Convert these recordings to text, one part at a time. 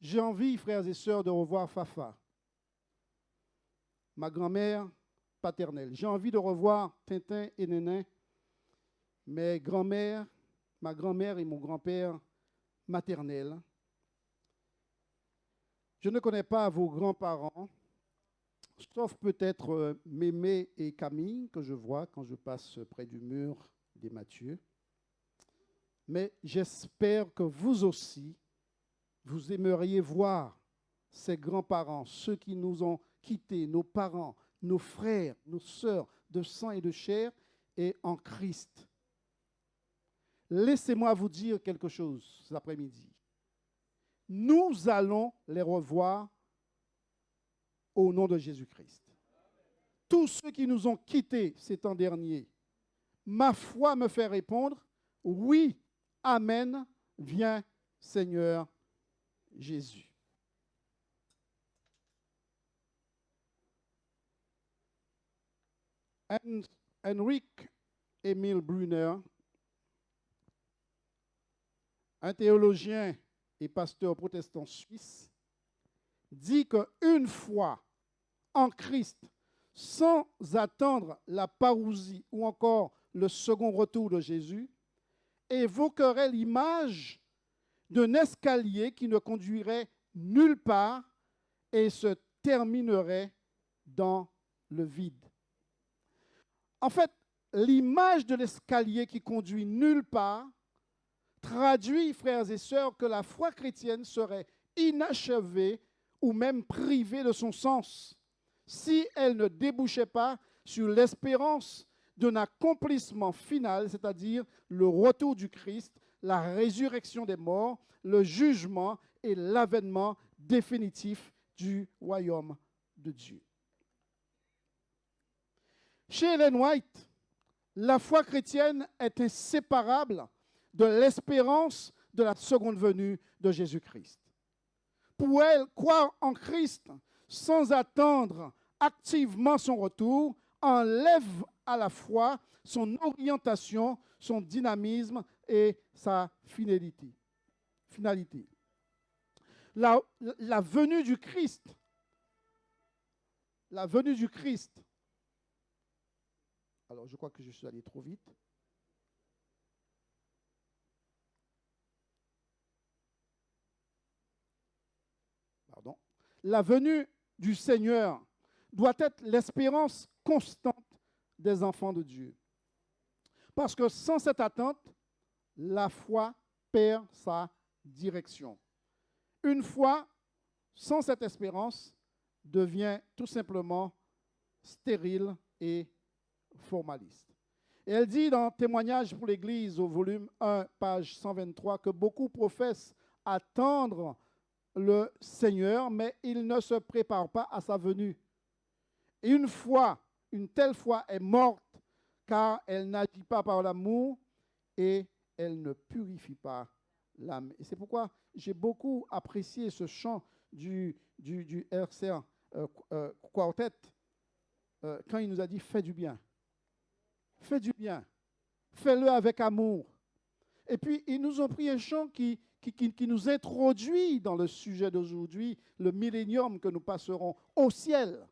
J'ai envie, frères et sœurs, de revoir Fafa, ma grand-mère paternelle. J'ai envie de revoir Tintin et Nénin, mes grand-mères, ma grand-mère et mon grand-père maternels. Je ne connais pas vos grands-parents, sauf peut-être Mémé et Camille, que je vois quand je passe près du mur des Mathieu. Mais j'espère que vous aussi, vous aimeriez voir ces grands-parents, ceux qui nous ont quittés, nos parents, nos frères, nos sœurs de sang et de chair, et en Christ. Laissez-moi vous dire quelque chose cet après-midi. Nous allons les revoir au nom de Jésus-Christ. Tous ceux qui nous ont quittés ces temps derniers, ma foi me fait répondre, oui, amen, viens Seigneur Jésus. Henrik Emil Brunner, un théologien et pasteur protestant suisse, dit qu'une fois en Christ, sans attendre la parousie ou encore le second retour de Jésus, évoquerait l'image d'un escalier qui ne conduirait nulle part et se terminerait dans le vide. En fait, l'image de l'escalier qui conduit nulle part traduit, frères et sœurs, que la foi chrétienne serait inachevée ou même privée de son sens si elle ne débouchait pas sur l'espérance d'un accomplissement final, c'est-à-dire le retour du Christ, la résurrection des morts, le jugement et l'avènement définitif du royaume de Dieu. Chez Ellen White, la foi chrétienne est inséparable de l'espérance de la seconde venue de Jésus-Christ. Pour elle, croire en Christ sans attendre activement son retour enlève à la fois son orientation, son dynamisme et sa finalité. La venue du Christ, alors je crois que je suis allé trop vite. Pardon. La venue du Seigneur doit être l'espérance constante des enfants de Dieu. Parce que sans cette attente, la foi perd sa direction. Une foi sans cette espérance devient tout simplement stérile et formaliste. Et elle dit dans Témoignage pour l'Église au volume 1, page 123, que beaucoup professent attendre le Seigneur, mais ils ne se préparent pas à sa venue. Et une telle foi est morte, car elle n'agit pas par l'amour et elle ne purifie pas l'âme. Et c'est pourquoi j'ai beaucoup apprécié ce chant du RCR Quartet quand il nous a dit « Fais du bien ». Fais du bien. Fais-le avec amour. Et puis, ils nous ont pris un chant qui nous introduit dans le sujet d'aujourd'hui, le millénium que nous passerons au ciel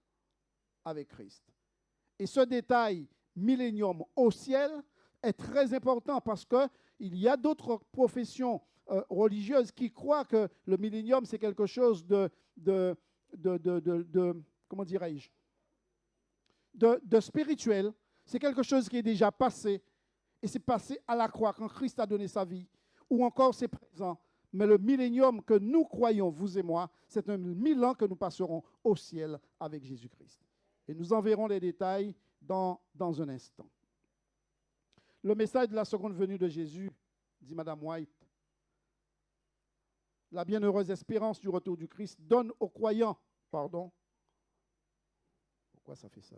avec Christ. Et ce détail, millénium au ciel, est très important parce qu'il y a d'autres professions religieuses qui croient que le millénium, c'est quelque chose comment dirais-je, de spirituel. C'est quelque chose qui est déjà passé. Et c'est passé à la croix quand Christ a donné sa vie. Ou encore c'est présent. Mais le millénium que nous croyons, vous et moi, c'est un 1000 ans que nous passerons au ciel avec Jésus-Christ. Et nous en verrons les détails dans un instant. Le message de la seconde venue de Jésus, dit Madame White, la bienheureuse espérance du retour du Christ donne aux croyants, pourquoi ça fait ça?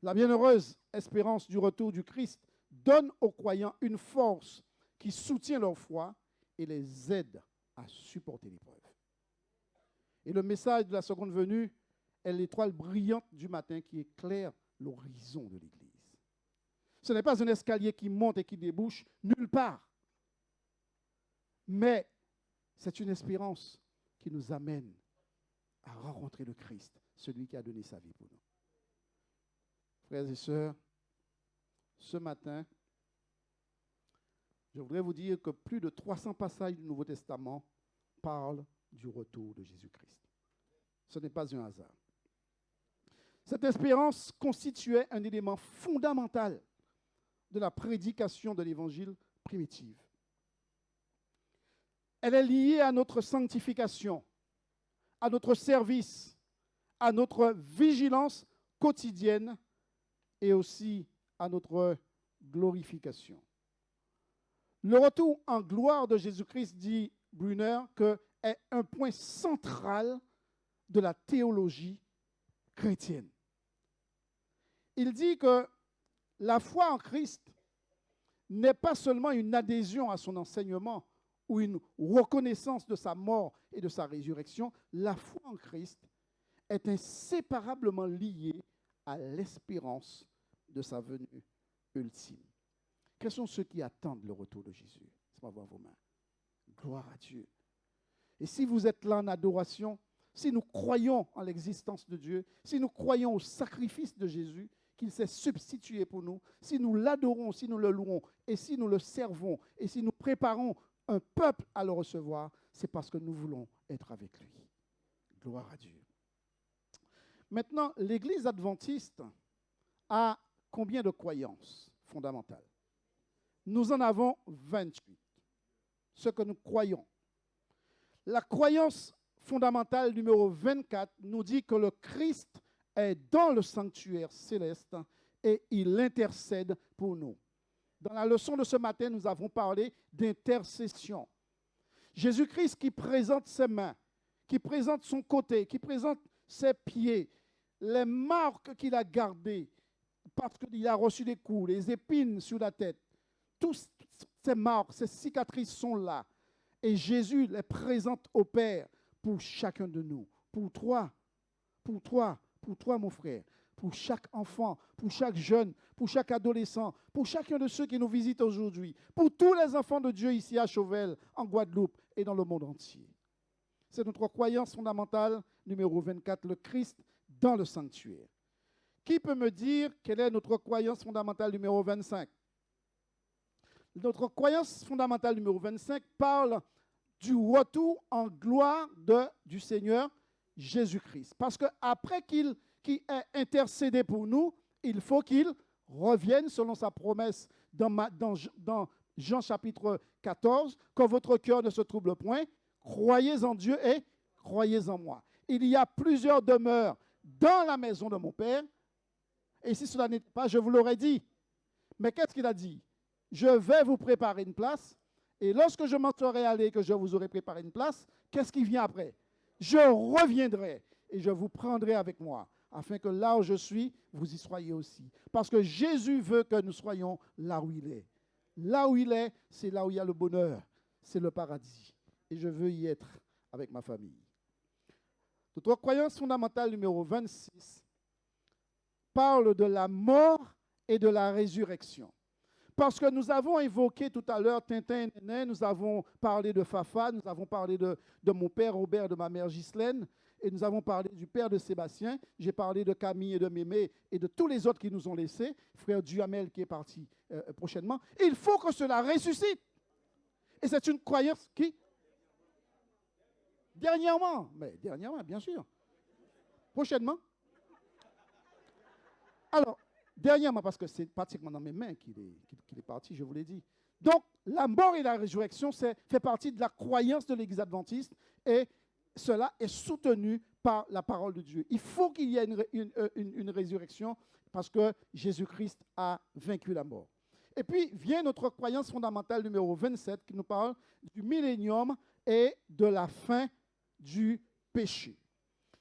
La bienheureuse espérance du retour du Christ donne aux croyants une force qui soutient leur foi et les aide à supporter l'épreuve. Et le message de la seconde venue est l'étoile brillante du matin qui éclaire l'horizon de l'Église. Ce n'est pas un escalier qui monte et qui débouche nulle part. Mais c'est une espérance qui nous amène à rencontrer le Christ, celui qui a donné sa vie pour nous. Frères et sœurs, ce matin, je voudrais vous dire que plus de 300 passages du Nouveau Testament parlent du retour de Jésus-Christ. Ce n'est pas un hasard. Cette espérance constituait un élément fondamental de la prédication de l'Évangile primitive. Elle est liée à notre sanctification, à notre service, à notre vigilance quotidienne et aussi à notre glorification. Le retour en gloire de Jésus-Christ, dit Brunner, est un point central de la théologie chrétienne. Il dit que la foi en Christ n'est pas seulement une adhésion à son enseignement ou une reconnaissance de sa mort et de sa résurrection. La foi en Christ est inséparablement liée à l'espérance de sa venue ultime. Quels sont ceux qui attendent le retour de Jésus? Laissez-moi voir vos mains. Gloire à Dieu. Et si vous êtes là en adoration, si nous croyons en l'existence de Dieu, si nous croyons au sacrifice de Jésus, qu'il s'est substitué pour nous, si nous l'adorons, si nous le louons, et si nous le servons, et si nous préparons un peuple à le recevoir, c'est parce que nous voulons être avec lui. Gloire à Dieu. Maintenant, l'Église adventiste a combien de croyances fondamentales? Nous en avons 28. Ce que nous croyons. La croyance fondamentale numéro 24 nous dit que le Christ est dans le sanctuaire céleste et il intercède pour nous. Dans la leçon de ce matin, nous avons parlé d'intercession. Jésus-Christ qui présente ses mains, qui présente son côté, qui présente ses pieds, les marques qu'il a gardées parce qu'il a reçu des coups, les épines sur la tête. Toutes ces marques, ces cicatrices sont là. Et Jésus les présente au Père pour chacun de nous. Pour toi, mon frère. Pour chaque enfant, pour chaque jeune, pour chaque adolescent, pour chacun de ceux qui nous visitent aujourd'hui. Pour tous les enfants de Dieu ici à Chauvel, en Guadeloupe et dans le monde entier. C'est notre croyance fondamentale numéro 24, le Christ dans le sanctuaire. Qui peut me dire quelle est notre croyance fondamentale numéro 25? Notre croyance fondamentale numéro 25 parle du retour en gloire du Seigneur Jésus-Christ. Parce qu'après qu'il ait intercédé pour nous, il faut qu'il revienne selon sa promesse dans Jean chapitre 14, que votre cœur ne se trouble point, croyez en Dieu et croyez en moi. Il y a plusieurs demeures dans la maison de mon Père, et si cela n'était pas, je vous l'aurais dit. Mais qu'est-ce qu'il a dit? Je vais vous préparer une place, et lorsque je m'en serai allé, que je vous aurai préparé une place, qu'est-ce qui vient après? Je reviendrai et je vous prendrai avec moi, afin que là où je suis, vous y soyez aussi. Parce que Jésus veut que nous soyons là où il est. Là où il est, c'est là où il y a le bonheur, c'est le paradis. Et je veux y être avec ma famille. Notre croyance fondamentale numéro 26 parle de la mort et de la résurrection. Parce que nous avons évoqué tout à l'heure Tintin et Néné, nous avons parlé de Fafa, nous avons parlé de mon père Robert, de ma mère Ghislaine, et nous avons parlé du père de Sébastien, j'ai parlé de Camille et de Mémé et de tous les autres qui nous ont laissés, frère Duhamel qui est parti prochainement. Il faut que cela ressuscite. Et c'est une croyance qui? Dernièrement, bien sûr. Prochainement. Alors, dernièrement, parce que c'est pratiquement dans mes mains qu'il est parti, je vous l'ai dit. Donc, la mort et la résurrection fait partie de la croyance de l'Église adventiste et cela est soutenu par la parole de Dieu. Il faut qu'il y ait une résurrection parce que Jésus-Christ a vaincu la mort. Et puis vient notre croyance fondamentale numéro 27 qui nous parle du millénium et de la fin du péché.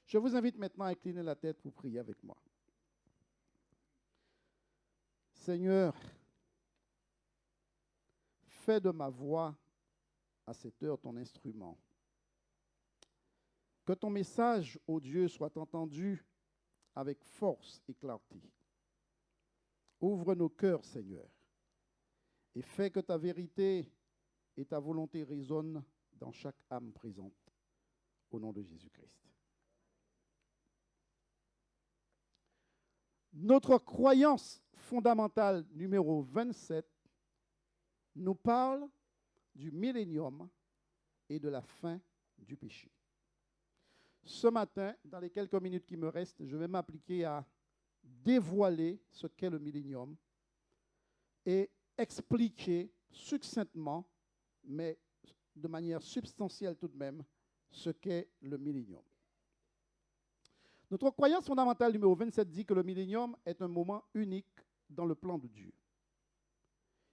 Je vous invite maintenant à incliner la tête pour prier avec moi. Seigneur, fais de ma voix à cette heure ton instrument. Que ton message, ô Dieu, soit entendu avec force et clarté. Ouvre nos cœurs, Seigneur, et fais que ta vérité et ta volonté résonnent dans chaque âme présente. Au nom de Jésus-Christ. Notre croyance fondamentale numéro 27 nous parle du millénium et de la fin du péché. Ce matin, dans les quelques minutes qui me restent, je vais m'appliquer à dévoiler ce qu'est le millénium et expliquer succinctement, mais de manière substantielle tout de même, ce qu'est le millénium. Notre croyance fondamentale numéro 27 dit que le millénium est un moment unique dans le plan de Dieu.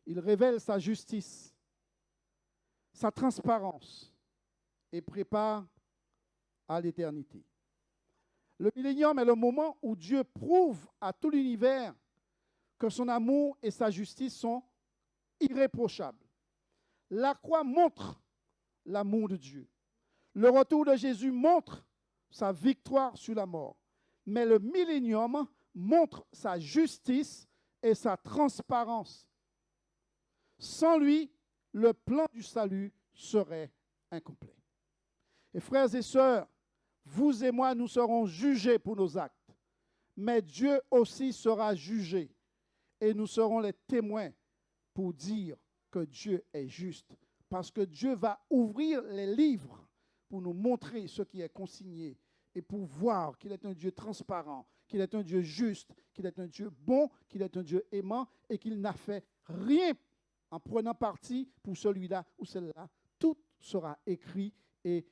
Il révèle sa justice, sa transparence et prépare à l'éternité. Le millénium est le moment où Dieu prouve à tout l'univers que son amour et sa justice sont irréprochables. La croix montre l'amour de Dieu. Le retour de Jésus montre sa victoire sur la mort. Mais le millénium montre sa justice et sa transparence. Sans lui, le plan du salut serait incomplet. Et frères et sœurs, vous et moi, nous serons jugés pour nos actes. Mais Dieu aussi sera jugé. Et nous serons les témoins pour dire que Dieu est juste. Parce que Dieu va ouvrir les livres pour nous montrer ce qui est consigné et pour voir qu'il est un Dieu transparent, qu'il est un Dieu juste, qu'il est un Dieu bon, qu'il est un Dieu aimant et qu'il n'a fait rien en prenant parti pour celui-là ou celle-là. Tout sera écrit et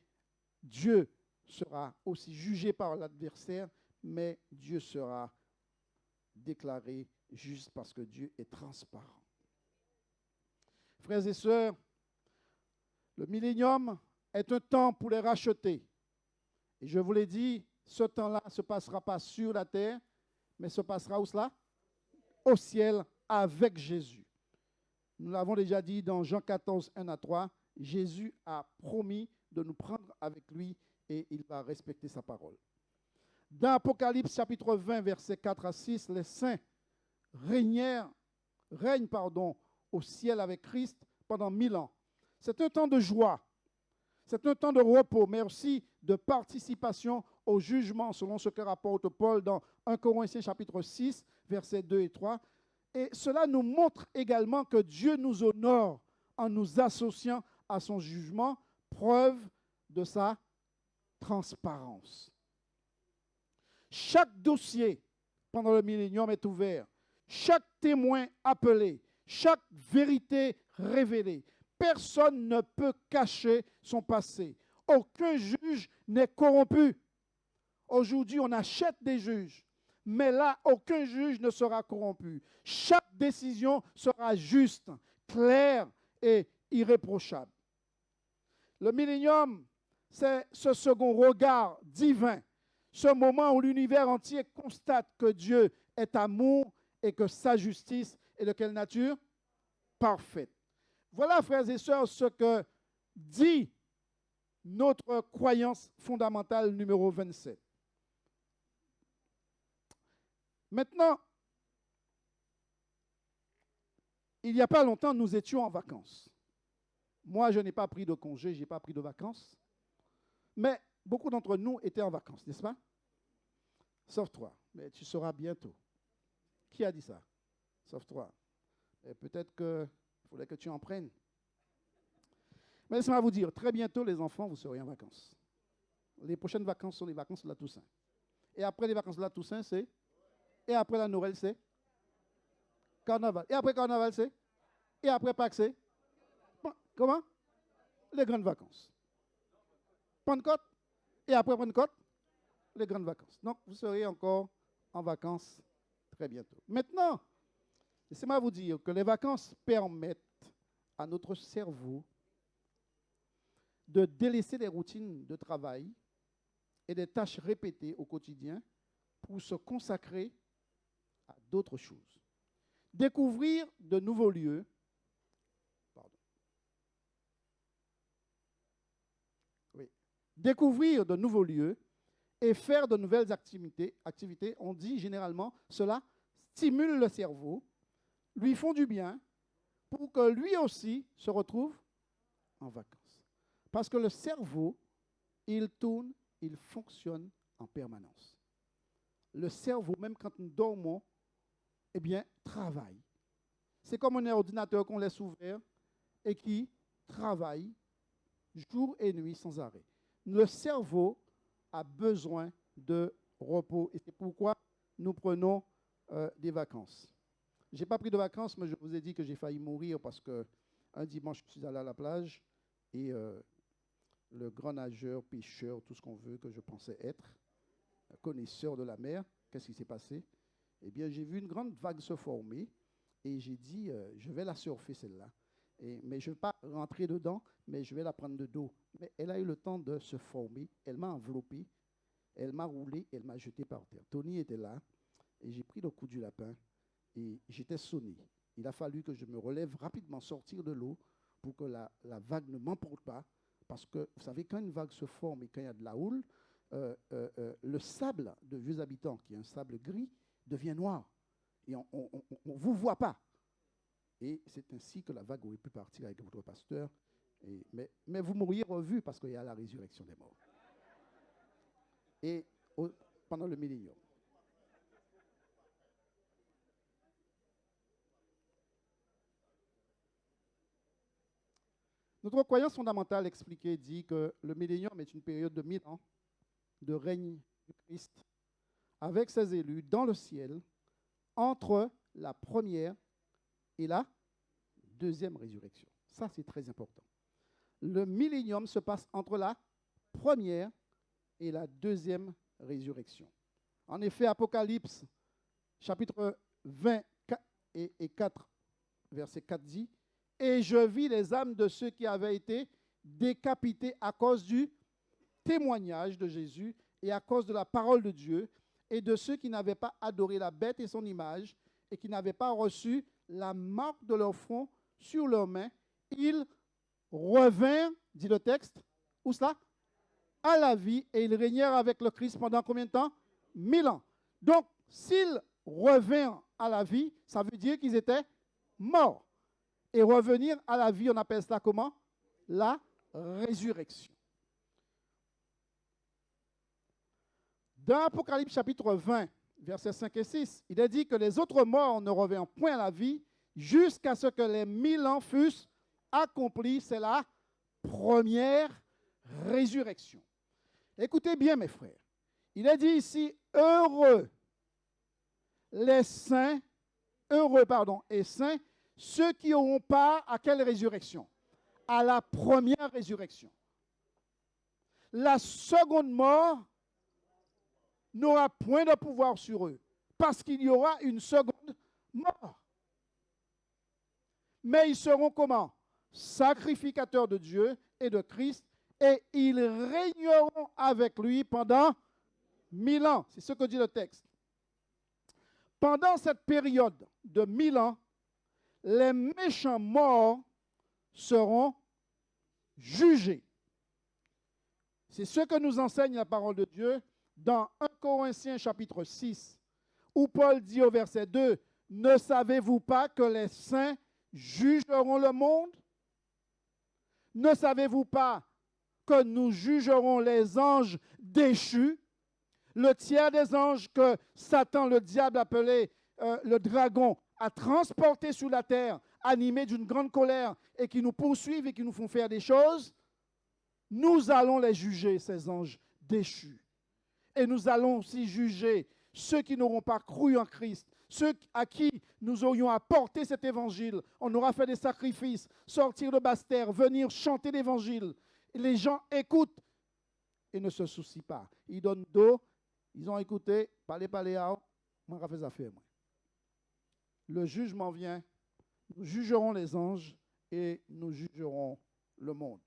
Dieu sera aussi jugé par l'adversaire, mais Dieu sera déclaré juste parce que Dieu est transparent. Frères et sœurs, le millénium est un temps pour les racheter. Et je vous l'ai dit, ce temps-là ne se passera pas sur la terre, mais se passera où cela? Au ciel avec Jésus. Nous l'avons déjà dit dans Jean 14, 1 à 3, Jésus a promis de nous prendre avec lui et il va respecter sa parole. Dans Apocalypse chapitre 20, versets 4 à 6, les saints règnent au ciel avec Christ pendant 1000 ans. C'est un temps de joie, c'est un temps de repos, mais aussi de participation au jugement, selon ce que rapporte Paul dans 1 Corinthiens chapitre 6, versets 2 et 3. Et cela nous montre également que Dieu nous honore en nous associant à son jugement, preuve de sa transparence. Chaque dossier pendant le millénium est ouvert, chaque témoin appelé, chaque vérité révélée. Personne ne peut cacher son passé. Aucun juge n'est corrompu. Aujourd'hui, on achète des juges, mais là, aucun juge ne sera corrompu. Chaque décision sera juste, claire et irréprochable. Le millénium, c'est ce second regard divin, ce moment où l'univers entier constate que Dieu est amour et que sa justice est de quelle nature? Parfaite. Voilà, frères et sœurs, ce que dit notre croyance fondamentale numéro 27. Maintenant, il n'y a pas longtemps, nous étions en vacances. Moi, je n'ai pas pris de congé, je n'ai pas pris de vacances. Mais beaucoup d'entre nous étaient en vacances, n'est-ce pas? Sauf toi, mais tu sauras bientôt. Qui a dit ça? Sauf toi. Et peut-être qu'il faudrait que tu en prennes. Mais laissez-moi vous dire, très bientôt, les enfants, vous serez en vacances. Les prochaines vacances sont les vacances de la Toussaint. Et après les vacances de la Toussaint, c'est? Et après la Noël, c'est? Carnaval. Et après Carnaval, c'est? Et après Pâques, c'est? Comment? Les grandes vacances. Pentecôte. Et après Pentecôte, les grandes vacances. Donc, vous serez encore en vacances très bientôt. Maintenant, laissez-moi vous dire que les vacances permettent à notre cerveau de délaisser les routines de travail et des tâches répétées au quotidien pour se consacrer à d'autres choses. Découvrir de nouveaux lieux, découvrir de nouveaux lieux et faire de nouvelles activités, on dit généralement, cela stimulent le cerveau, lui font du bien, pour que lui aussi se retrouve en vacances. Parce que le cerveau, il tourne, il fonctionne en permanence. Le cerveau, même quand nous dormons, eh bien, travaille. C'est comme un ordinateur qu'on laisse ouvert et qui travaille jour et nuit sans arrêt. Le cerveau a besoin de repos et c'est pourquoi nous prenons des vacances. Je n'ai pas pris de vacances, mais je vous ai dit que j'ai failli mourir parce qu'un dimanche, je suis allé à la plage et le grand nageur, pêcheur, tout ce qu'on veut que je pensais être, connaisseur de la mer, qu'est-ce qui s'est passé? Eh bien, j'ai vu une grande vague se former et j'ai dit, je vais la surfer celle-là. Mais je ne vais pas rentrer dedans, mais je vais la prendre de dos. Mais elle a eu le temps de se former, elle m'a enveloppé, elle m'a roulé, elle m'a jeté par terre. Tony était là et j'ai pris le coup du lapin et j'étais sonné. Il a fallu que je me relève rapidement, sortir de l'eau pour que la vague ne m'emporte pas. Parce que, vous savez, quand une vague se forme et quand il y a de la houle, le sable de vieux habitants, qui est un sable gris, devient noir. Et on ne vous voit pas. Et c'est ainsi que la vague aurait pu partir avec votre pasteur. Mais vous m'auriez revu parce qu'il y a la résurrection des morts. Et pendant le millénium. Notre croyance fondamentale expliquée dit que le millénium est une période de 1000 ans de règne du Christ avec ses élus dans le ciel entre la première et la deuxième résurrection. Ça, c'est très important. Le millénium se passe entre la première et la deuxième résurrection. En effet, Apocalypse, chapitre 20 et 4, verset 4 dit, « Et je vis les âmes de ceux qui avaient été décapités à cause du témoignage de Jésus et à cause de la parole de Dieu, et de ceux qui n'avaient pas adoré la bête et son image, et qui n'avaient pas reçu la marque de leur front sur leurs mains. Ils revinrent, dit le texte, où cela? À la vie, et ils régnèrent avec le Christ pendant combien de temps? 1000 ans. Donc, s'ils revinrent à la vie, ça veut dire qu'ils étaient morts. Et revenir à la vie, on appelle cela comment? La résurrection. Dans Apocalypse chapitre 20, versets 5 et 6, il est dit que les autres morts ne revinrent point à la vie jusqu'à ce que les 1000 ans fussent accomplis. C'est la première résurrection. Écoutez bien, mes frères. Il est dit ici, heureux les saints, et saints, ceux qui auront part à quelle résurrection? À la première résurrection. La seconde mort n'aura point de pouvoir sur eux, parce qu'il y aura une seconde mort. Mais ils seront comment? Sacrificateurs de Dieu et de Christ, et ils régneront avec lui pendant 1000 ans. C'est ce que dit le texte. Pendant cette période de 1000 ans, les méchants morts seront jugés. C'est ce que nous enseigne la parole de Dieu dans 1 Corinthiens chapitre 6, où Paul dit au verset 2, « Ne savez-vous pas que les saints jugeront le monde? Ne savez-vous pas que nous jugerons les anges déchus? » Le tiers des anges que Satan, le diable appelé le dragon, a transporté sur la terre, animés d'une grande colère et qui nous poursuivent et qui nous font faire des choses, nous allons les juger, ces anges déchus. Et nous allons aussi juger ceux qui n'auront pas cru en Christ, ceux à qui nous aurions apporté cet évangile. On aura fait des sacrifices, sortir de Basse-Terre, venir chanter l'évangile. Et les gens écoutent et ne se soucient pas. Ils donnent dos, ils ont écouté, parlez, moi je fais des affaires. Le jugement vient, nous jugerons les anges et nous jugerons le monde.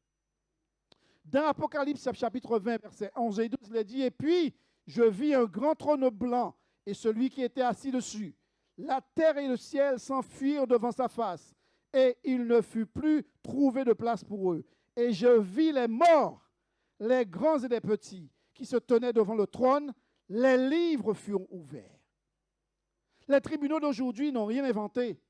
Dans Apocalypse chapitre 20, versets 11 et 12, il est dit, « Et puis, je vis un grand trône blanc et celui qui était assis dessus. La terre et le ciel s'enfuirent devant sa face, et il ne fut plus trouvé de place pour eux. Et je vis les morts, les grands et les petits, qui se tenaient devant le trône. Les livres furent ouverts. Les tribunaux d'aujourd'hui n'ont rien inventé.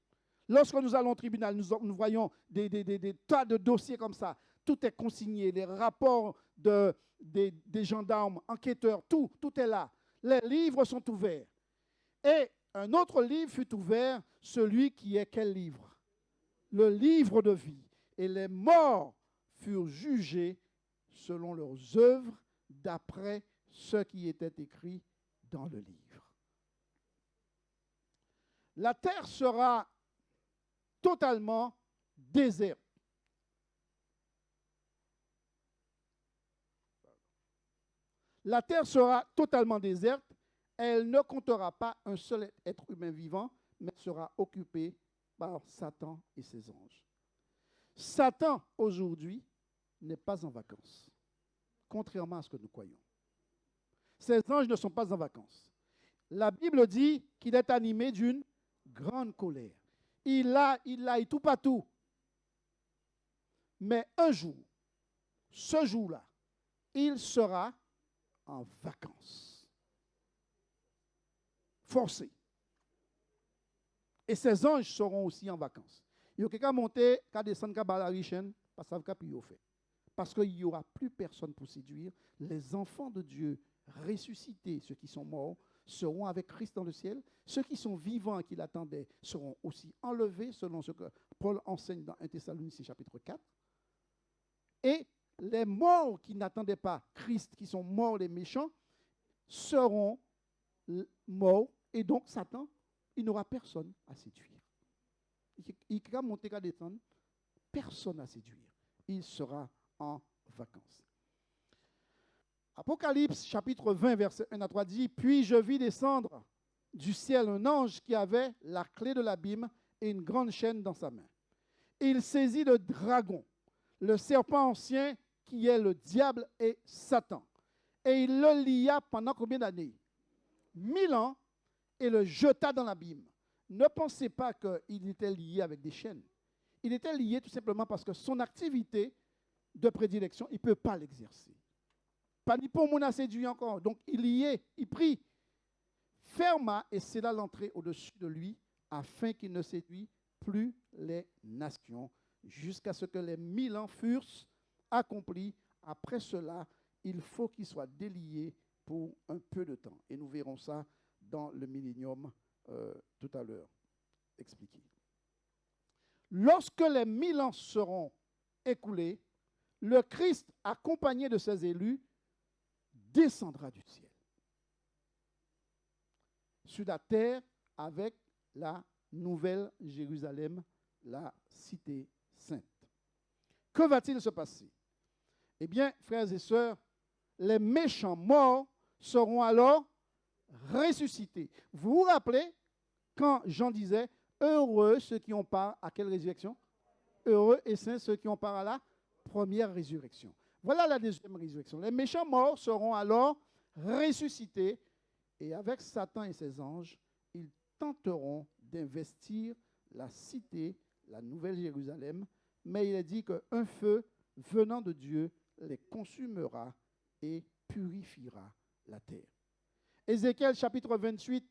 Lorsque nous allons au tribunal, nous voyons des tas de dossiers comme ça. Tout est consigné, les rapports des gendarmes, enquêteurs, tout est là. Les livres sont ouverts. Et un autre livre fut ouvert, celui qui est quel livre? Le livre de vie. Et les morts furent jugés selon leurs œuvres, d'après ce qui était écrit dans le livre. La terre sera totalement déserte. La terre sera totalement déserte. Elle ne comptera pas un seul être humain vivant, mais sera occupée par Satan et ses anges. Satan, aujourd'hui, n'est pas en vacances, contrairement à ce que nous croyons. Ces anges ne sont pas en vacances. La Bible dit qu'il est animé d'une grande colère. Il aille tout partout. Mais un jour, ce jour-là, il sera en vacances. Forcé. Et ses anges seront aussi en vacances. Il y a quelqu'un monter, qui descendre, qui la richaine, parce qu'il fait. Parce qu'il n'y aura plus personne pour séduire. Les enfants de Dieu ressuscités, ceux qui sont morts, seront avec Christ dans le ciel. Ceux qui sont vivants et qui l'attendaient seront aussi enlevés, selon ce que Paul enseigne dans 1 Thessaloniciens chapitre 4. Et les morts qui n'attendaient pas Christ, qui sont morts les méchants, seront morts. Et donc Satan, il n'aura personne à séduire. Il va monter, il va descendre, personne à séduire. Il sera en vacances. Apocalypse chapitre 20, verset 1 à 3 dit, « Puis je vis descendre du ciel un ange qui avait la clé de l'abîme et une grande chaîne dans sa main. Il saisit le dragon, le serpent ancien qui est le diable et Satan. Et il le lia pendant combien d'années? 1000 ans, et le jeta dans l'abîme. Ne pensez pas qu'il était lié avec des chaînes. Il était lié tout simplement parce que son activité de prédilection, il ne peut pas l'exercer. Pas ni pour mon a séduit encore. Donc il y est, il prie. Ferma et scella l'entrée au-dessus de lui, afin qu'il ne séduise plus les nations, jusqu'à ce que les 1000 ans fussent accomplis. Après cela, il faut qu'il soit délié pour un peu de temps. Et nous verrons ça dans le millénium tout à l'heure expliqué. Lorsque les 1000 ans seront écoulés, le Christ, accompagné de ses élus, descendra du ciel sur la terre avec la nouvelle Jérusalem, la cité sainte. Que va-t-il se passer? Eh bien, frères et sœurs, les méchants morts seront alors ressuscités. Vous vous rappelez quand Jean disait « Heureux ceux qui ont part à quelle résurrection? Heureux et saints ceux qui ont part à la première résurrection. » Voilà la deuxième résurrection. Les méchants morts seront alors ressuscités et avec Satan et ses anges, ils tenteront d'investir la cité, la nouvelle Jérusalem, mais il est dit qu'un feu venant de Dieu les consumera et purifiera la terre. Ézéchiel chapitre 28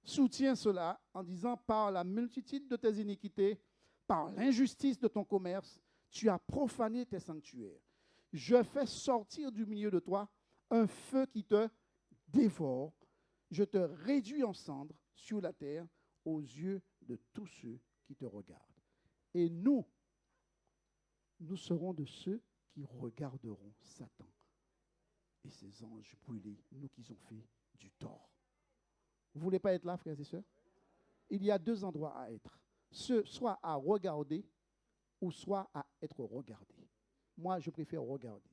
soutient cela en disant « Par la multitude de tes iniquités, par l'injustice de ton commerce, tu as profané tes sanctuaires. Je fais sortir du milieu de toi un feu qui te dévore. Je te réduis en cendres sur la terre aux yeux de tous ceux qui te regardent. » Et nous serons de ceux qui regarderont Satan et ses anges brûlés, nous qui ont fait du tort. Vous ne voulez pas être là, frères et sœurs? Il y a deux endroits à être. Soit à regarder ou soit à être regardé. Moi, je préfère regarder.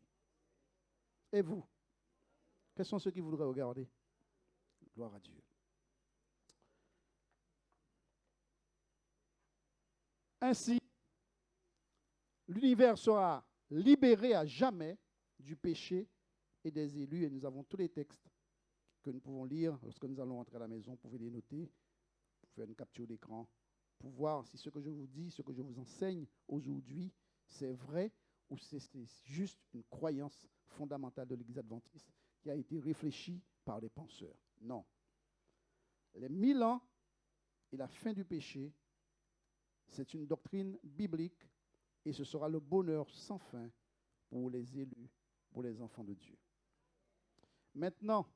Et vous? Quels sont ceux qui voudraient regarder? Gloire à Dieu. Ainsi, l'univers sera libéré à jamais du péché et des élus. Et nous avons tous les textes que nous pouvons lire lorsque nous allons rentrer à la maison. Vous pouvez les noter, vous pouvez faire une capture d'écran pour voir si ce que je vous dis, ce que je vous enseigne aujourd'hui, c'est vrai ou c'est juste une croyance fondamentale de l'Église adventiste qui a été réfléchie par les penseurs. Non. Les 1000 ans et la fin du péché, c'est une doctrine biblique et ce sera le bonheur sans fin pour les élus, pour les enfants de Dieu. Maintenant,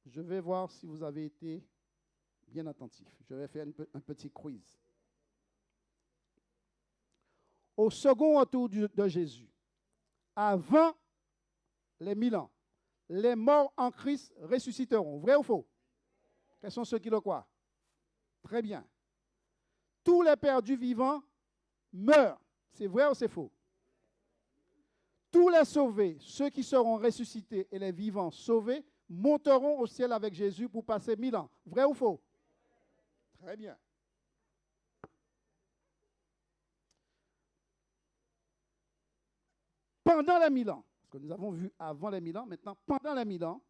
je vais voir si vous avez été bien attentifs. Je vais faire un petit quiz. Au second retour de Jésus, avant les 1000 ans, les morts en Christ ressusciteront. Vrai ou faux? Quels sont ceux qui le croient? Très bien. Tous les perdus vivants meurent. C'est vrai ou c'est faux? Tous les sauvés, ceux qui seront ressuscités et les vivants sauvés, monteront au ciel avec Jésus pour passer 1000 ans. Vrai ou faux? Très bien. Pendant les 1000 ans, parce que nous avons vu avant les 1000 ans, maintenant, pendant les 1000 ans,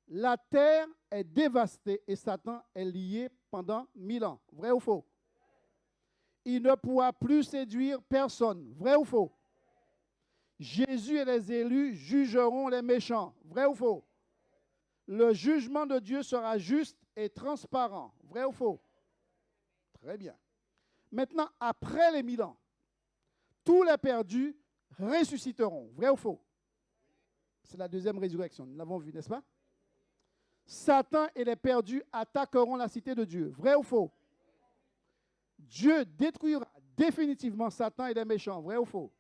la terre est dévastée et Satan est lié pendant 1000 ans. Vrai ou faux? Il ne pourra plus séduire personne. Vrai ou faux? Jésus et les élus jugeront les méchants. Vrai ou faux? Le jugement de Dieu sera juste et transparent. Vrai ou faux? Très bien. Maintenant, après les 1000 ans, tous les perdus ressusciteront. Vrai ou faux? C'est la deuxième résurrection. Nous l'avons vu, n'est-ce pas? Satan et les perdus attaqueront la cité de Dieu. Vrai ou faux? Dieu détruira définitivement Satan et les méchants. Vrai ou faux?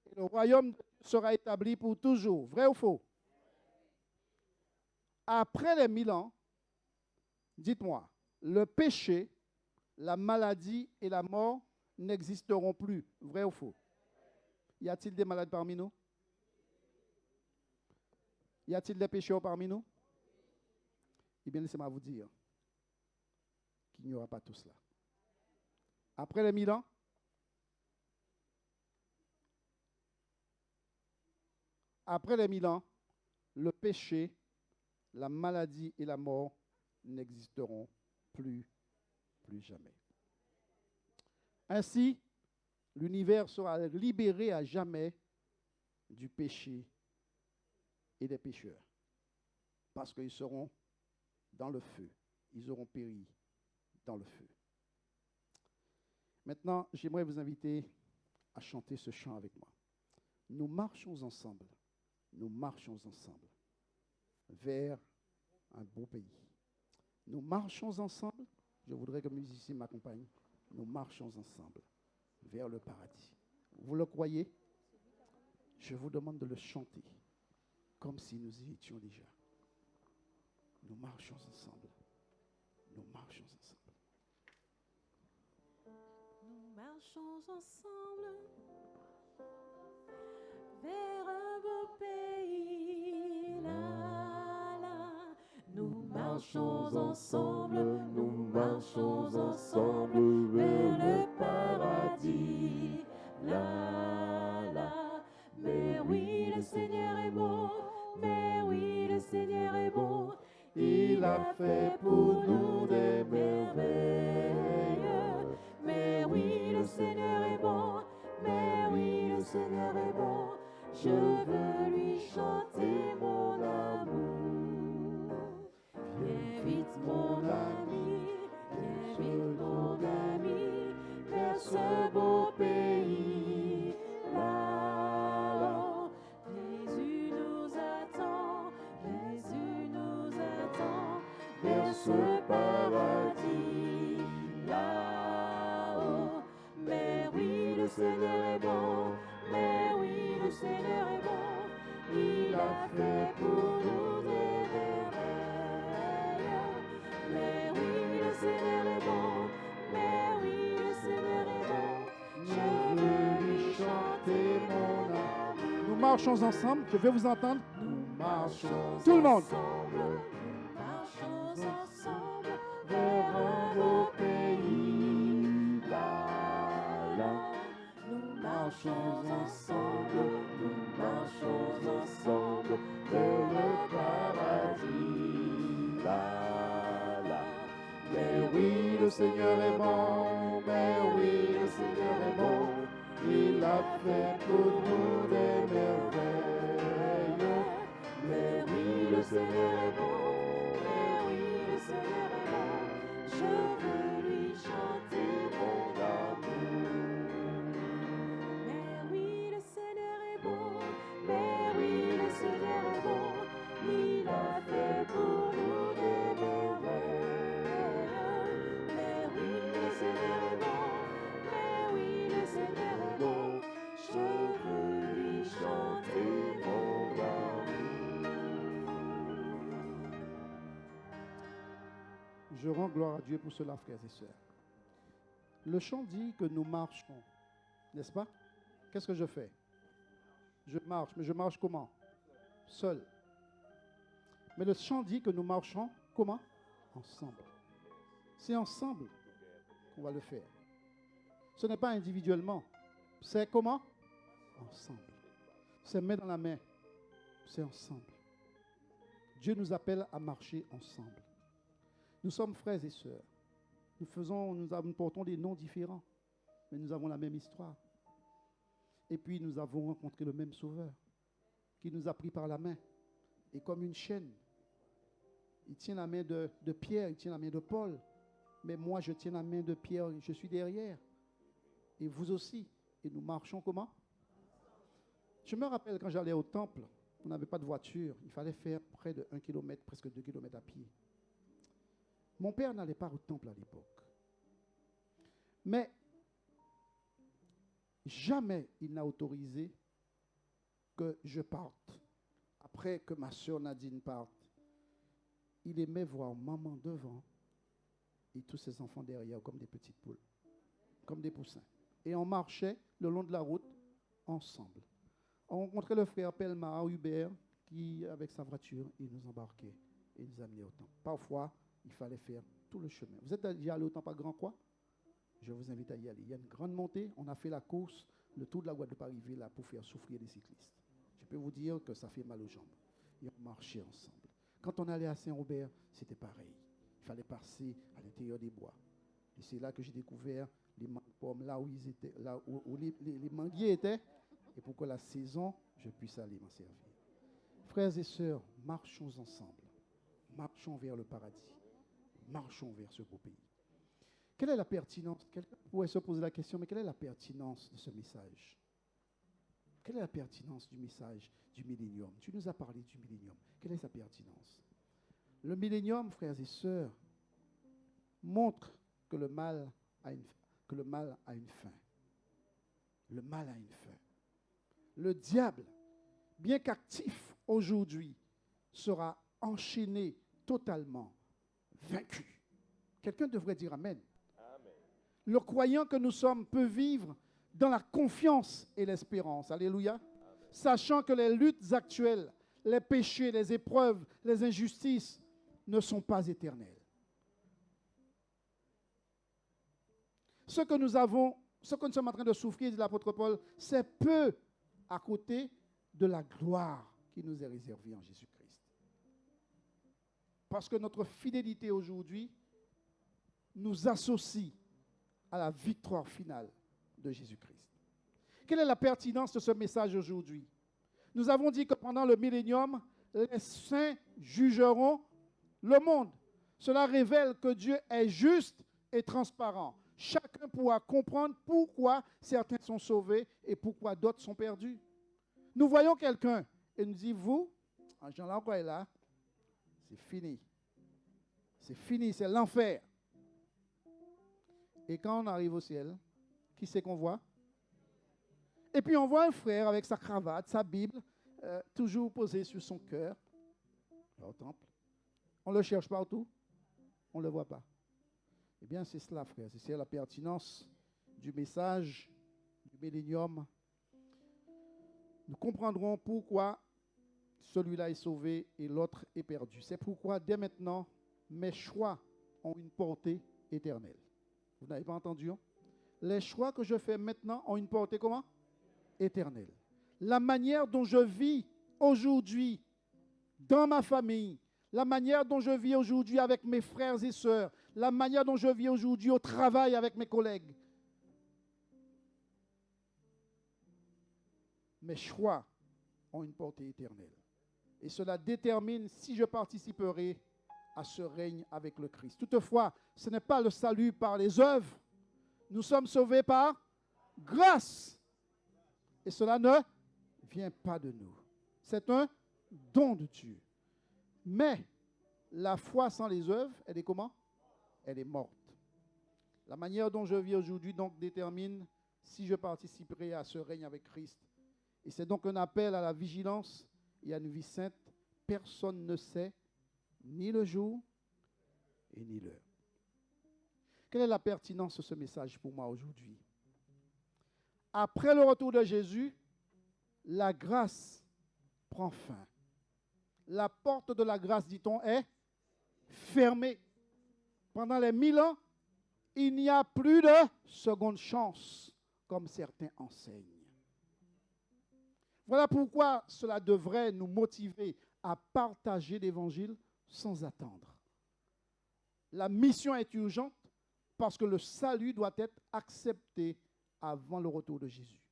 Et le royaume sera établi pour toujours. Vrai ou faux? Après les 1000 ans, dites-moi, le péché, la maladie et la mort n'existeront plus. Vrai ou faux? Y a-t-il des malades parmi nous? Y a-t-il des pécheurs parmi nous? Eh bien, laissez-moi vous dire qu'il n'y aura pas tout cela. Après les 1000 ans, le péché, la maladie et la mort n'existeront plus jamais. Ainsi, l'univers sera libéré à jamais du péché et des pécheurs, parce qu'ils seront dans le feu. Ils auront péri dans le feu. Maintenant, j'aimerais vous inviter à chanter ce chant avec moi. Nous marchons ensemble vers un beau pays. Nous marchons ensemble, je voudrais que les musiciens m'accompagnent, nous marchons ensemble vers le paradis. Vous le croyez? Je vous demande de le chanter comme si nous y étions déjà. Nous marchons ensemble. Nous marchons ensemble. Nous marchons ensemble vers un beau pays. Là, là. Nous marchons ensemble vers le paradis. Là, là. Mais oui, le Seigneur est bon. Mais oui, le Seigneur est bon. Il a fait pour nous des merveilles. Mais oui, le Seigneur est bon. Mais oui, le Seigneur est bon. Je veux lui chanter mon amour. Viens vite mon ami, vers ce beau pays. Là, Jésus nous attend, vers ce paradis. Là-haut, mais oui, le Seigneur est bon, mais oui, le Seigneur est bon. Il a fait pour nous des merveilles. Mais oui, le Seigneur est bon, mais oui, le Seigneur est bon. Je veux lui chanter mon amour. Nous marchons ensemble, je vais vous entendre. Nous marchons Tout le monde. ensemble, nous marchons ensemble vers un beau pays. Là, là. Nous marchons ensemble vers le paradis. Là, là. Mais oui, le Seigneur est bon, mais oui, le Seigneur est bon. Il a fait pour nous des merveilles. Mais oui, le Seigneur est bon, mais oui, le Seigneur est bon. Je Je rends gloire à Dieu pour cela, frères et sœurs. Le chant dit que nous marchons, n'est-ce pas? Qu'est-ce que je fais? Je marche, mais je marche comment? Seul. Mais le chant dit que nous marchons comment? Ensemble. C'est ensemble qu'on va le faire. Ce n'est pas individuellement. C'est comment? Ensemble. C'est main dans la main. C'est ensemble. Dieu nous appelle à marcher ensemble. Nous sommes frères et sœurs. Nous portons des noms différents, mais nous avons la même histoire. Et puis nous avons rencontré le même Sauveur qui nous a pris par la main. Et comme une chaîne, il tient la main de Pierre, il tient la main de Paul. Mais moi, je tiens la main de Pierre, je suis derrière. Et vous aussi. Et nous marchons comment? Je me rappelle quand j'allais au temple, on n'avait pas de voiture. Il fallait faire près de 1 kilomètre, presque 2 kilomètres à pied. Mon père n'allait pas au temple à l'époque. Mais jamais il n'a autorisé que je parte. Après que ma soeur Nadine parte, il aimait voir maman devant et tous ses enfants derrière comme des petites poules, comme des poussins. Et on marchait le long de la route ensemble. On rencontrait le frère Pelma, Hubert, qui, avec sa voiture, il nous embarquait et nous amenait au temple. Parfois, il fallait faire tout le chemin. Vous êtes déjà allé au temple à Grand Croix? Je vous invite à y aller. Il y a une grande montée. On a fait la course, le tour de la Guadeloupe arrivé là pour faire souffrir les cyclistes. Je peux vous dire que ça fait mal aux jambes. Et on marchait ensemble. Quand on allait à Saint-Robert, c'était pareil. Il fallait passer à l'intérieur des bois. Et c'est là que j'ai découvert les pommes, là où ils étaient, là où les manguiers étaient, et pour que la saison, je puisse aller m'en servir. Frères et sœurs, marchons ensemble. Marchons vers le paradis. Marchons vers ce beau pays. Quelle est la pertinence? Quelqu'un pourrait se poser la question, mais quelle est la pertinence de ce message? Quelle est la pertinence du message du millénium? Tu nous as parlé du millénium. Quelle est sa pertinence? Le millénium, frères et sœurs, montre que le mal a une fin. Le mal a une fin. Le diable, bien qu'actif aujourd'hui, sera enchaîné totalement, vaincu. Quelqu'un devrait dire Amen. Amen. Le croyant que nous sommes peut vivre dans la confiance et l'espérance. Alléluia. Amen. Sachant que les luttes actuelles, les péchés, les épreuves, les injustices ne sont pas éternelles. Ce que nous sommes en train de souffrir, dit l'apôtre Paul, c'est peu à côté de la gloire qui nous est réservée en Jésus-Christ. Parce que notre fidélité aujourd'hui nous associe à la victoire finale de Jésus-Christ. Quelle est la pertinence de ce message aujourd'hui? Nous avons dit que pendant le millénium, les saints jugeront le monde. Cela révèle que Dieu est juste et transparent. Chacun pourra comprendre pourquoi certains sont sauvés et pourquoi d'autres sont perdus. Nous voyons quelqu'un et nous dit, vous, Jean-là encore est là, c'est fini. C'est fini, c'est l'enfer. Et quand on arrive au ciel, qui c'est qu'on voit? Et puis on voit un frère avec sa cravate, sa Bible, toujours posée sur son cœur, au temple. On le cherche partout, on ne le voit pas. Eh bien, c'est cela, frère. C'est la pertinence du message du millénium. Nous comprendrons pourquoi celui-là est sauvé et l'autre est perdu. C'est pourquoi, dès maintenant, mes choix ont une portée éternelle. Vous n'avez pas entendu? Hein? Les choix que je fais maintenant ont une portée comment? Éternelle. La manière dont je vis aujourd'hui dans ma famille, la manière dont je vis aujourd'hui avec mes frères et sœurs, la manière dont je vis aujourd'hui au travail avec mes collègues. Mes choix ont une portée éternelle. Et cela détermine si je participerai à ce règne avec le Christ. Toutefois, ce n'est pas le salut par les œuvres. Nous sommes sauvés par grâce. Et cela ne vient pas de nous. C'est un don de Dieu. Mais la foi sans les œuvres, elle est comment? Elle est morte. La manière dont je vis aujourd'hui donc détermine si je participerai à ce règne avec Christ. Et c'est donc un appel à la vigilance et à une vie sainte. Personne ne sait ni le jour et ni l'heure. Quelle est la pertinence de ce message pour moi aujourd'hui? Après le retour de Jésus, la grâce prend fin. La porte de la grâce, dit-on, est fermée. Pendant les 1000 ans, il n'y a plus de seconde chance, comme certains enseignent. Voilà pourquoi cela devrait nous motiver à partager l'Évangile sans attendre. La mission est urgente parce que le salut doit être accepté avant le retour de Jésus.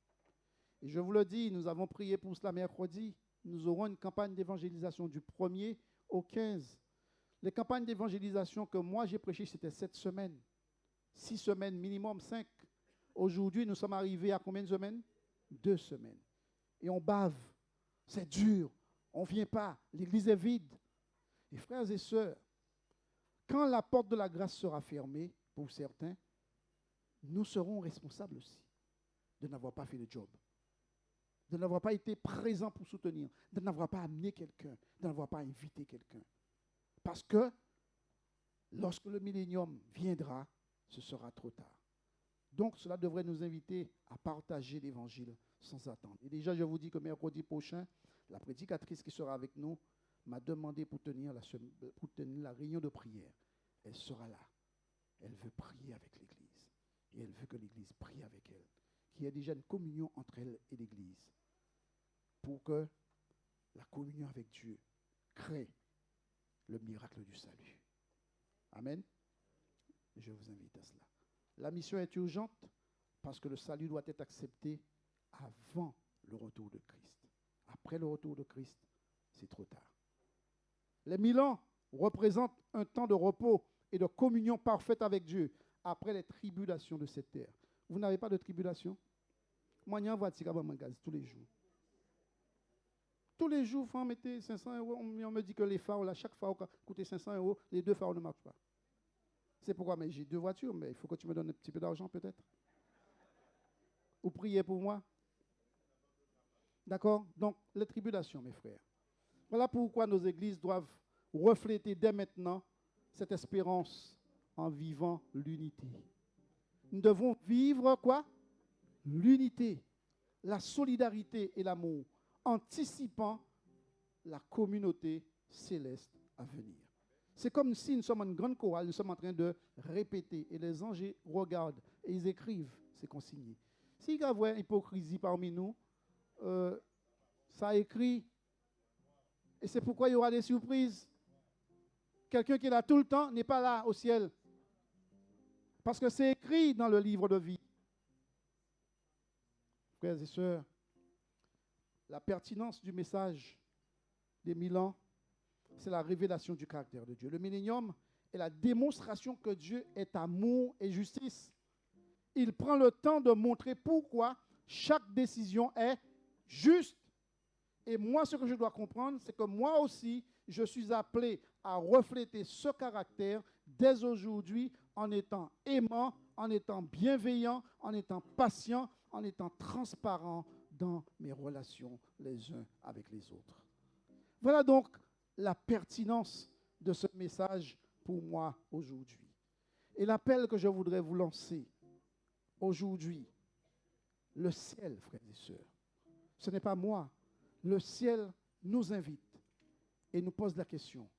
Et je vous le dis, nous avons prié pour cela mercredi. Nous aurons une campagne d'évangélisation du 1er au 15. Les campagnes d'évangélisation que moi j'ai prêchées, c'était 7 semaines. 6 semaines minimum, 5. Aujourd'hui, nous sommes arrivés à combien de semaines? 2 semaines. Et on bave. C'est dur. On ne vient pas. L'église est vide. Et frères et sœurs, quand la porte de la grâce sera fermée, pour certains, nous serons responsables aussi de n'avoir pas fait le job, de n'avoir pas été présent pour soutenir, de n'avoir pas amené quelqu'un, de n'avoir pas invité quelqu'un. Parce que lorsque le millénium viendra, ce sera trop tard. Donc, cela devrait nous inviter à partager l'Évangile sans attendre. Et déjà, je vous dis que mercredi prochain, la prédicatrice qui sera avec nous m'a demandé pour tenir la réunion de prière. Elle sera là. Elle veut prier avec l'Église. Et elle veut que l'Église prie avec elle. Qu'il y ait déjà une communion entre elle et l'Église. Pour que la communion avec Dieu crée le miracle du salut. Amen. Je vous invite à cela. La mission est urgente parce que le salut doit être accepté avant le retour de Christ. Après le retour de Christ, c'est trop tard. Les 1000 ans représentent un temps de repos et de communion parfaite avec Dieu après les tribulations de cette terre. Vous n'avez pas de tribulation? Moi, je vois tous les jours. Tous les jours, il faut en mettre 500 euros. On me dit que les phares, là, chaque phare coûte 500 euros. Les 2 phares ne marchent pas. C'est pourquoi mais j'ai 2 voitures, mais il faut que tu me donnes un petit peu d'argent peut-être. Ou prier pour moi. D'accord? Donc, les tribulations, mes frères. Voilà pourquoi nos églises doivent refléter dès maintenant cette espérance en vivant l'unité. Nous devons vivre quoi? L'unité, la solidarité et l'amour, anticipant la communauté céleste à venir. C'est comme si nous sommes une grande chorale, nous sommes en train de répéter et les anges regardent et ils écrivent ces consignes. S'il y a une hypocrisie parmi nous, ça écrit et c'est pourquoi il y aura des surprises. Quelqu'un qui est là tout le temps n'est pas là au ciel. Parce que c'est écrit dans le livre de vie. Frères et sœurs, la pertinence du message des 1000 ans, c'est la révélation du caractère de Dieu. Le millénium est la démonstration que Dieu est amour et justice. Il prend le temps de montrer pourquoi chaque décision est juste. Et moi, ce que je dois comprendre, c'est que moi aussi, je suis appelé à refléter ce caractère dès aujourd'hui en étant aimant, en étant bienveillant, en étant patient, en étant transparent dans mes relations les uns avec les autres. Voilà donc la pertinence de ce message pour moi aujourd'hui. Et l'appel que je voudrais vous lancer aujourd'hui, le ciel, frères et sœurs, ce n'est pas moi. Le ciel nous invite et nous pose la question,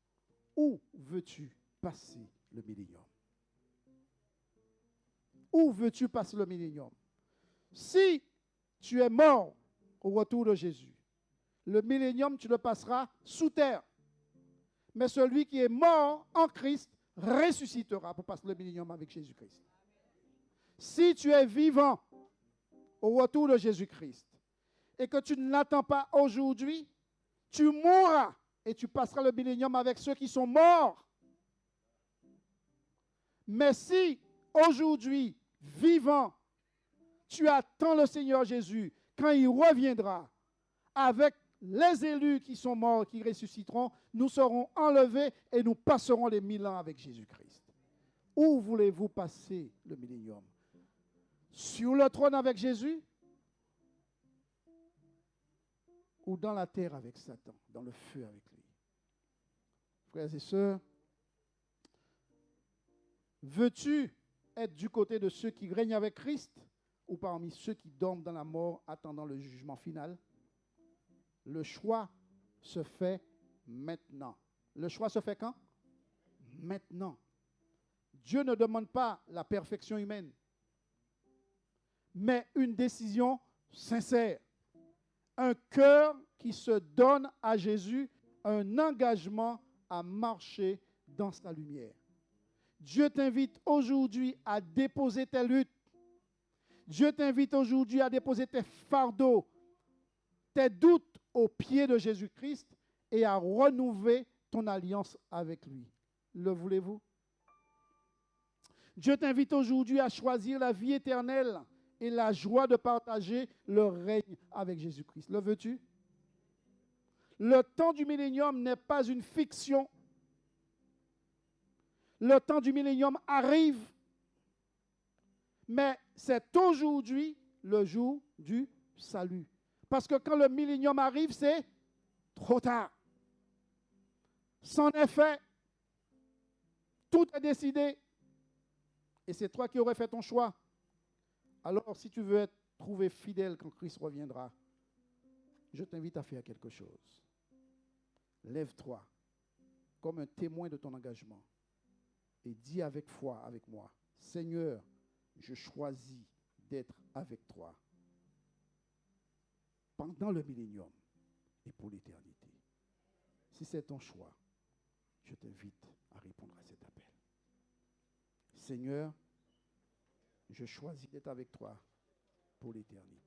où veux-tu passer le millénium? Où veux-tu passer le millénium? Si tu es mort au retour de Jésus, le millénium, tu le passeras sous terre. Mais celui qui est mort en Christ ressuscitera pour passer le millénium avec Jésus-Christ. Si tu es vivant au retour de Jésus-Christ et que tu ne l'attends pas aujourd'hui, tu mourras et tu passeras le millénium avec ceux qui sont morts. Mais si aujourd'hui, vivant, tu attends le Seigneur Jésus, quand il reviendra, avec les élus qui sont morts, qui ressusciteront, nous serons enlevés et nous passerons les 1000 ans avec Jésus-Christ. Où voulez-vous passer le millénium? Sur le trône avec Jésus? Ou dans la terre avec Satan, dans le feu avec lui? Frères et sœurs, veux-tu être du côté de ceux qui règnent avec Christ ou parmi ceux qui dorment dans la mort attendant le jugement final? Le choix se fait maintenant. Le choix se fait quand? Maintenant. Dieu ne demande pas la perfection humaine, mais une décision sincère. Un cœur qui se donne à Jésus, un engagement à marcher dans sa lumière. Dieu t'invite aujourd'hui à déposer tes luttes. Dieu t'invite aujourd'hui à déposer tes fardeaux, tes doutes aux pieds de Jésus-Christ et à renouveler ton alliance avec lui. Le voulez-vous? Dieu t'invite aujourd'hui à choisir la vie éternelle et la joie de partager le règne avec Jésus-Christ. Le veux-tu? Le temps du millénium n'est pas une fiction. Le temps du millénium arrive, mais c'est aujourd'hui le jour du salut. Parce que quand le millénium arrive, c'est trop tard. C'en est fait. Tout est décidé. Et c'est toi qui aurais fait ton choix. Alors, si tu veux être trouvé fidèle quand Christ reviendra, je t'invite à faire quelque chose. Lève-toi comme un témoin de ton engagement et dis avec foi, avec moi, Seigneur, je choisis d'être avec toi pendant le millénium et pour l'éternité. Si c'est ton choix, je t'invite à répondre à cet appel. Seigneur, je choisis d'être avec toi pour l'éternité.